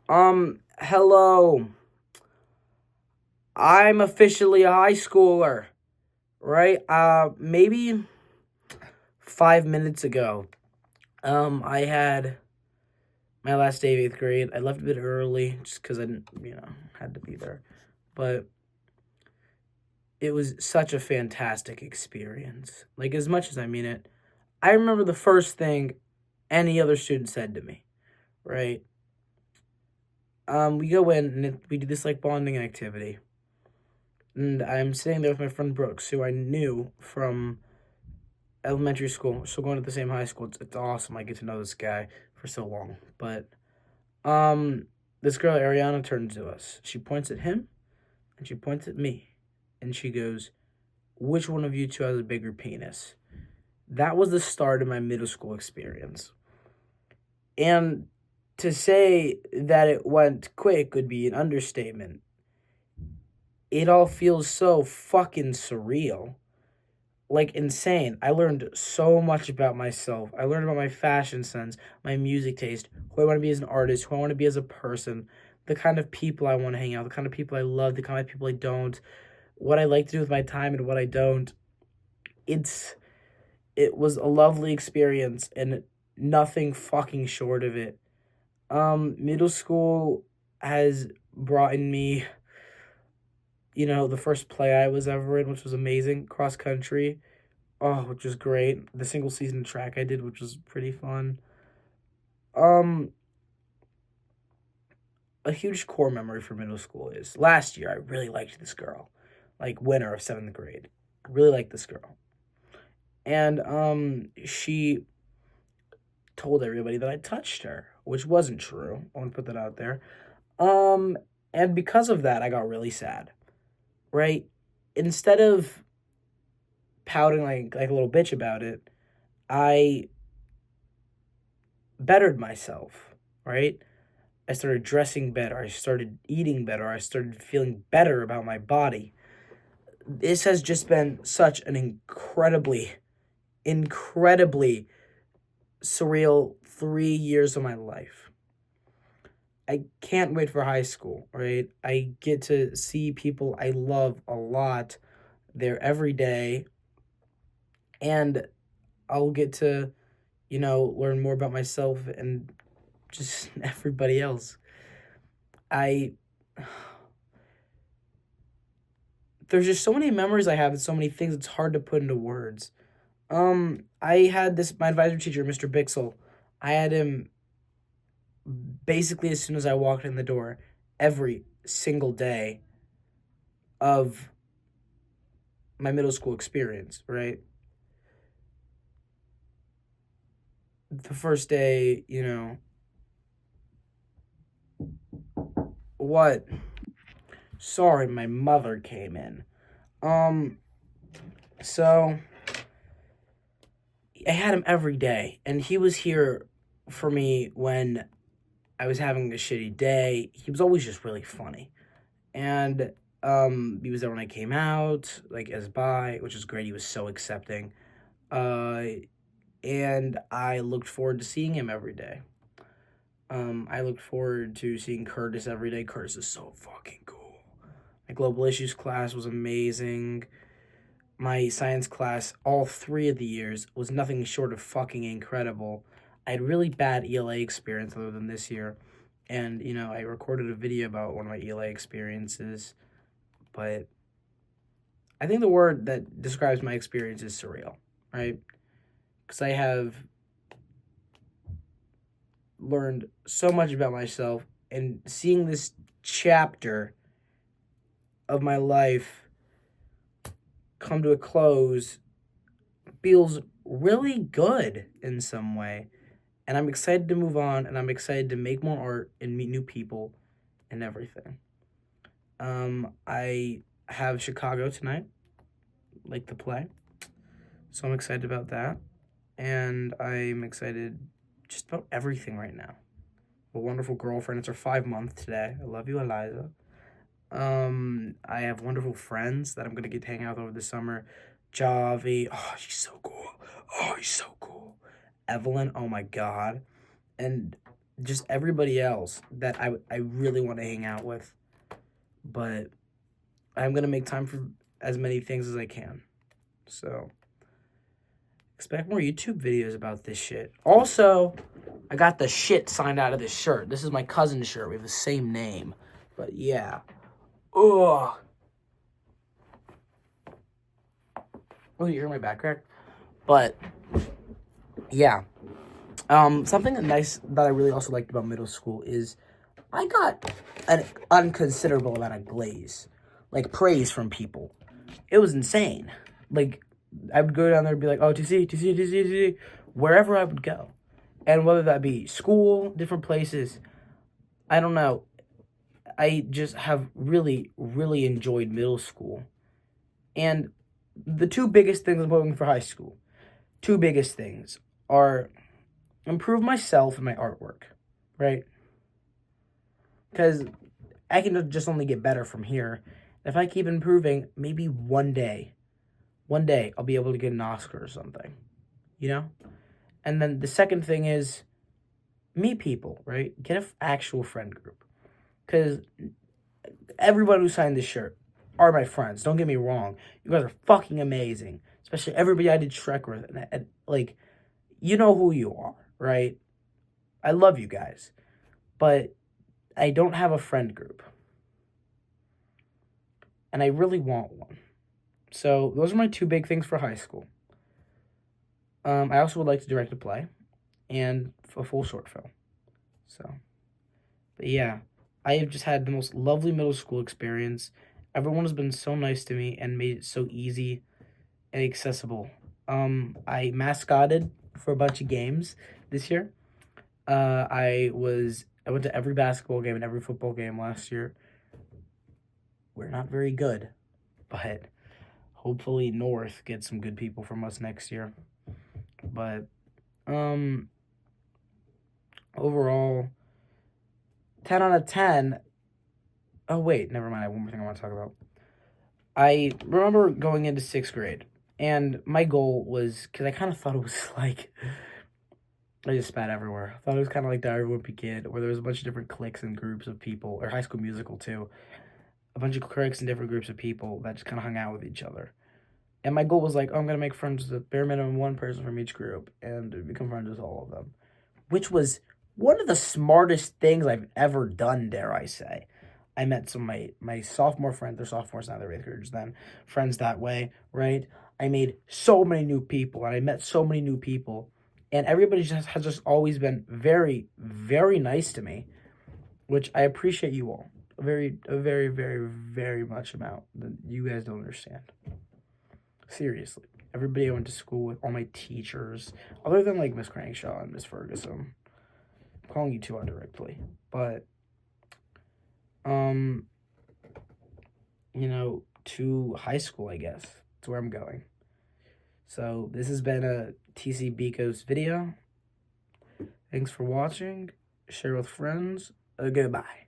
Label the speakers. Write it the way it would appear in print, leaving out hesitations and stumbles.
Speaker 1: Hello. I'm officially a high schooler, right? Maybe 5 minutes ago, I had my last day of eighth grade. I left a bit early just because I didn't, had to be there. But it was such a fantastic experience. Like, as much as I mean it, I remember the first thing any other student said to me, right? We go in and we do this, like, bonding activity. And I'm sitting there with my friend Brooks, who I knew from elementary school. Still going to the same high school. It's awesome. I get to know this guy for so long. But um, this girl Ariana turns to us. She points at him and she points at me, and she goes, "Which one of you two has a bigger penis?" That was the start of my middle school experience. And to say that it went quick would be an understatement. It all feels so fucking surreal, like insane. I learned so much about myself. I learned about my fashion sense, my music taste, who I want to be as an artist, who I want to be as a person, the kind of people I want to hang out, the kind of people I love, the kind of people I don't, what I like to do with my time and what I don't. It's it was a lovely experience and nothing fucking short of it. Middle school has brought in me, the first play I was ever in, which was amazing, cross country. Oh, which was great. The single season track I did, which was pretty fun. Um, a huge core memory for middle school is last year I really liked this girl, like winner of seventh grade. I really liked this girl, and she told everybody that I touched her, which wasn't true. I want to put that out there. Um, and because of that, I got really sad. Right, instead of pouting like a little bitch about it, I bettered myself. Right, I started dressing better. I started eating better. I started feeling better about my body. This has just been such an incredibly surreal 3 years of my life. I can't wait for high school, right? I get to see people I love a lot there every day, and I'll get to, learn more about myself and just everybody else. I there's just so many memories I have and so many things it's hard to put into words. I had this my advisor teacher, Mr. Bixel. I had him basically as soon as I walked in the door, every single day of my middle school experience. Right, the first day, what? Sorry, my mother came in. Um, so I had him every day, and he was here for me when I was having a shitty day. He was always just really funny. And he was there when I came out, like as bi, which was great. He was so accepting. Uh and I looked forward to seeing him every day. I looked forward to seeing Curtis every day. Curtis is so fucking cool. My global issues class was amazing. My science class, all 3 of the years, was nothing short of fucking incredible. I had really bad ELA experience other than this year. And, I recorded a video about one of my ELA experiences. But I think the word that describes my experience is surreal, right? Because I have learned so much about myself, and seeing this chapter of my life come to a close feels really good in some way. And I'm excited to move on, and I'm excited to make more art and meet new people and everything. I have Chicago tonight, like the play. So I'm excited about that. And I'm excited just about everything right now. A wonderful girlfriend. It's her 5 month today. I love you, Eliza. I have wonderful friends that I'm gonna get to hang out with over the summer. Javi, oh, she's so cool. Oh, he's so cool. Evelyn, oh my god. And just everybody else that I really want to hang out with. But I'm going to make time for as many things as I can. So, expect more YouTube videos about this shit. Also, I got the shit signed out of this shirt. This is my cousin's shirt. We have the same name. But yeah. Ugh. Oh, you hear my back crack? But yeah. Something nice that I really also liked about middle school is I got an unconsiderable amount of praise from people. It was insane. Like, I would go down there and be like, oh, TC, wherever I would go. And whether that be school, different places, I don't know. I just have really, really enjoyed middle school. And the two biggest things I'm hoping for high school, two biggest things are improve myself and my artwork, right? Because I can just only get better from here. If I keep improving, maybe one day I'll be able to get an Oscar or something, you know? And then the second thing is meet people, right? Get an actual friend group. Because everyone who signed this shirt are my friends. Don't get me wrong. You guys are fucking amazing. Especially everybody I did Shrek with. And like, you know who you are, right? I love you guys. But I don't have a friend group. And I really want one. So those are my two big things for high school. I also would like to direct a play and a full short film. So, but yeah, I have just had the most lovely middle school experience. Everyone has been so nice to me and made it so easy and accessible. I mascotted for a bunch of games this year. I went to every basketball game and every football game last year. We're not very good, but hopefully North gets some good people from us next year. But overall, 10 out of 10. Oh wait, never mind. I have one more thing I want to talk about. I remember going into 6th grade, and my goal was, because I kind of thought it was like, I just spat everywhere. I thought it was kind of like the Everyone Be Kid, where there was a bunch of different cliques and groups of people, or High School Musical too. A bunch of cliques and different groups of people that just kind of hung out with each other. And my goal was like, oh, I'm going to make friends with bare minimum one person from each group and become friends with all of them. Which was one of the smartest things I've ever done, dare I say. I met some of my sophomore friends, they're sophomores now, they're 8th graders then, friends that way, right? I made so many new people, and I met so many new people. And everybody has just always been very, very nice to me, which I appreciate you all. A very, very, very much amount that you guys don't understand. Seriously. Everybody I went to school with, all my teachers, other than like Miss Crankshaw and Miss Ferguson. I'm calling you two out directly. But, to high school, I guess. That's where I'm going. So, this has been a TC Bicos video. Thanks for watching. Share with friends. Goodbye.